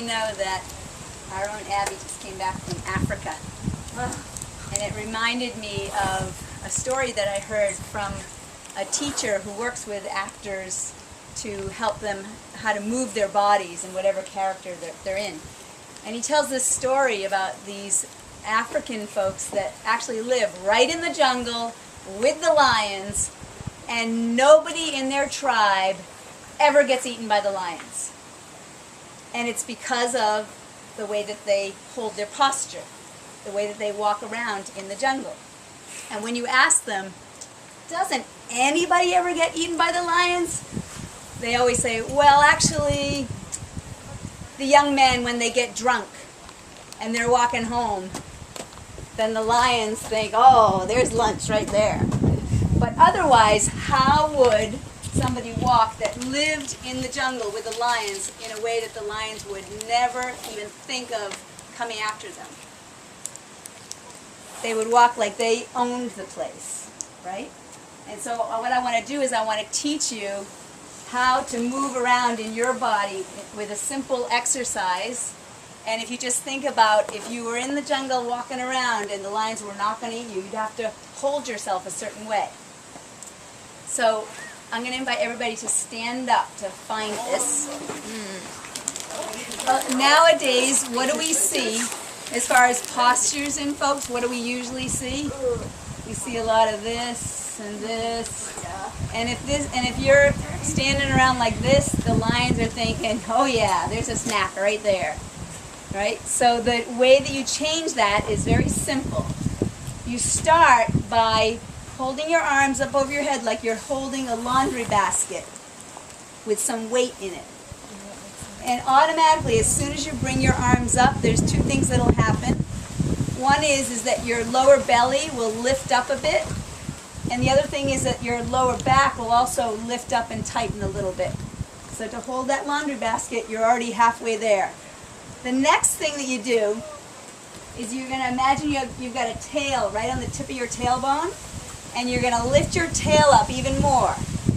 know that our own Abby just came back from Africa. And it reminded me of a story that I heard from a teacher who works with actors to help them how to move their bodies in whatever character they're in. And he tells this story about these African folks that actually live right in the jungle with the lions, and nobody in their tribe ever gets eaten by the lions. And it's because of the way that they hold their posture, the way that they walk around in the jungle. And when you ask them, doesn't anybody ever get eaten by the lions? They always say, well, actually, the young men, when they get drunk and they're walking home, then the lions think, oh, there's lunch right there. But otherwise, how would somebody walk that lived in the jungle with the lions in a way that the lions would never even think of coming after them? They would walk like they owned the place, right? And so what I want to do is I want to teach you how to move around in your body with a simple exercise. And if you just think about if you were in the jungle walking around and the lions were not going to eat you, you'd have to hold yourself a certain way. So I'm going to invite everybody to stand up to find this. Nowadays, what do we see as far as postures in folks? What do we usually see? We see a lot of this and this. And if you're standing around like this, the lions are thinking, oh yeah, there's a snack right there. Right? So the way that you change that is very simple. You start by holding your arms up over your head like you're holding a laundry basket with some weight in it. And automatically, as soon as you bring your arms up, there's two things that will happen. One is that your lower belly will lift up a bit. And the other thing is that your lower back will also lift up and tighten a little bit. So to hold that laundry basket, you're already halfway there. The next thing that you do is you're going to imagine you've got a tail right on the tip of your tailbone, and you're going to lift your tail up even more.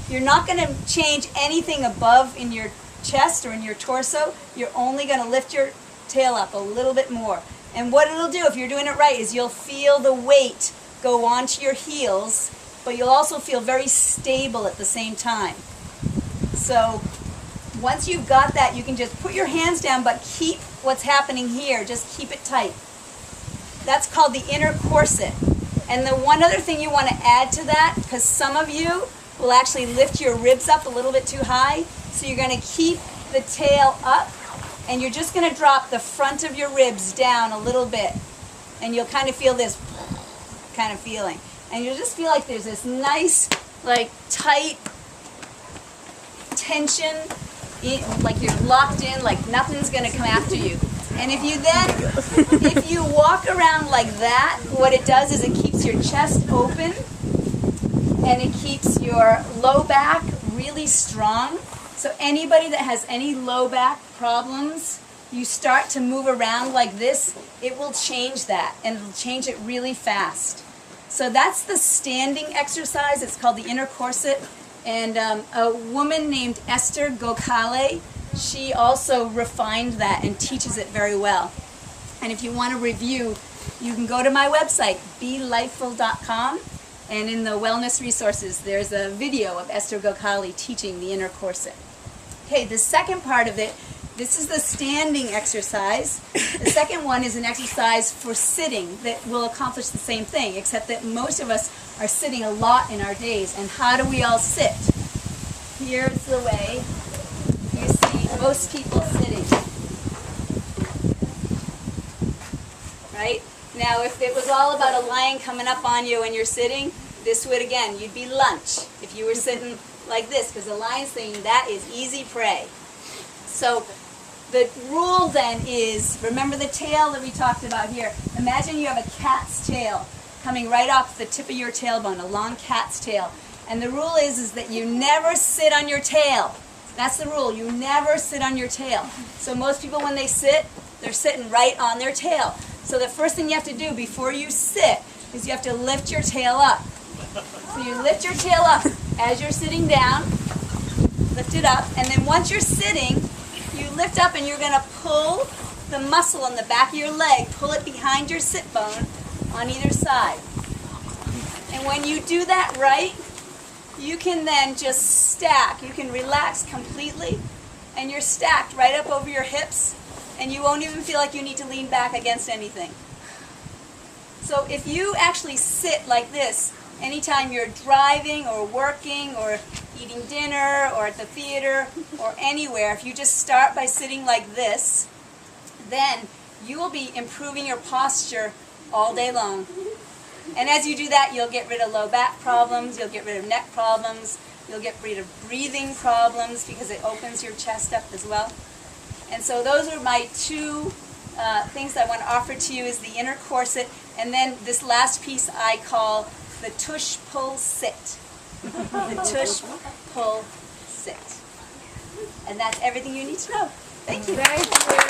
You're not going to change anything above in your chest or in your torso. You're only going to lift your tail up a little bit more. And what it'll do, if you're doing it right, is you'll feel the weight go onto your heels, but you'll also feel very stable at the same time. So once you've got that, you can just put your hands down, but keep what's happening here. Just keep it tight. That's called the inner corset. And the one other thing you want to add to that, because some of you will actually lift your ribs up a little bit too high, so you're going to keep the tail up, and you're just going to drop the front of your ribs down a little bit. And you'll kind of feel this kind of feeling. And you'll just feel like there's this nice, like, tight tension, like you're locked in, like nothing's going to come after you. And if you walk around like that, what it does is it keeps your chest open, and it keeps your low back really strong. So anybody that has any low back problems, you start to move around like this, it will change that, and it'll change it really fast. So that's the standing exercise. It's called the inner corset. And a woman named Esther Gokhale, she also refined that and teaches it very well. And if you want to review, you can go to my website, belifeful.com, and in the wellness resources, there's a video of Esther Gokhale teaching the inner corset. Okay, the second part of it, this is the standing exercise. The second one is an exercise for sitting that will accomplish the same thing, except that most of us are sitting a lot in our days. And how do we all sit? Here's the way you see most people sitting. Right? Now, if it was all about a lion coming up on you and you're sitting, this would, again, you'd be lunch if you were sitting like this, because the lion's thinking that is easy prey. So the rule then is, remember the tail that we talked about here. Imagine you have a cat's tail coming right off the tip of your tailbone, a long cat's tail. And the rule is that you never sit on your tail. That's the rule. You never sit on your tail. So most people, when they sit, they're sitting right on their tail. So the first thing you have to do before you sit is you have to lift your tail up. So you lift your tail up as you're sitting down, lift it up, and then once you're sitting, you lift up and you're going to pull the muscle on the back of your leg, pull it behind your sit bone on either side. And when you do that right, you can then just stack. You can relax completely, and you're stacked right up over your hips, and you won't even feel like you need to lean back against anything. So if you actually sit like this anytime you're driving or working or eating dinner or at the theater or anywhere, if you just start by sitting like this, then you will be improving your posture all day long. And as you do that, you'll get rid of low back problems, you'll get rid of neck problems, you'll get rid of breathing problems because it opens your chest up as well. And so those are my two things I want to offer to you, is the inner corset, and then this last piece I call the tush pull sit. The tush pull sit. And that's everything you need to know. Thank you. Thank you.